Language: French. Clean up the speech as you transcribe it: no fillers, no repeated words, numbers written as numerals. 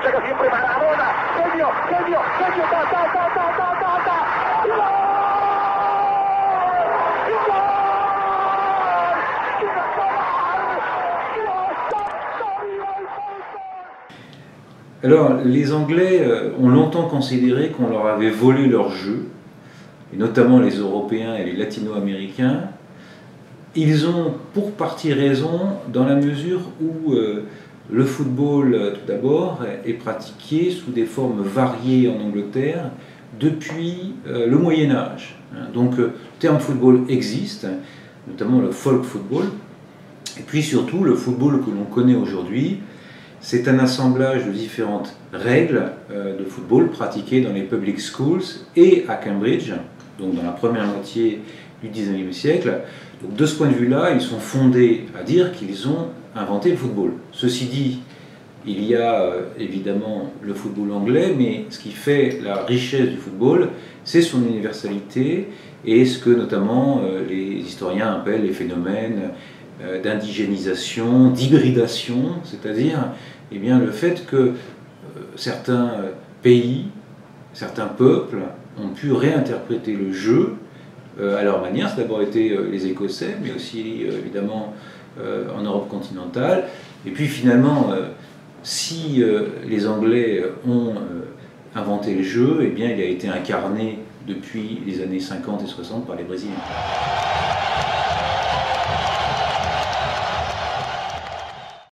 llega siempre Maradona, genio, genio, genio, ta, ta, ta, ta, ta, ta, ta, ¡y gol! ¡Y gol! ¡Y gol! Alors, les Anglais ont longtemps considéré qu'on leur avait volé leur jeu, et notamment les Européens et les Latino-Américains. Ils ont pour partie raison dans la mesure où le football, tout d'abord, est pratiqué sous des formes variées en Angleterre depuis le Moyen-Âge. Donc, le terme football existe, notamment le folk football, et puis surtout le football que l'on connaît aujourd'hui. C'est un assemblage de différentes règles de football pratiquées dans les public schools et à Cambridge, donc dans la première moitié du XIXe siècle. Donc de ce point de vue-là, ils sont fondés à dire qu'ils ont inventé le football. Ceci dit, il y a évidemment le football anglais, mais ce qui fait la richesse du football, c'est son universalité et ce que notamment les historiens appellent les phénomènes d'indigénisation, d'hybridation, c'est-à-dire eh bien, le fait que certains pays, certains peuples ont pu réinterpréter le jeu à leur manière. Ça a d'abord été les Écossais, mais aussi évidemment en Europe continentale. Et puis finalement, si les Anglais ont inventé le jeu, eh bien, il a été incarné depuis les années 50 et 60 par les Brésiliens.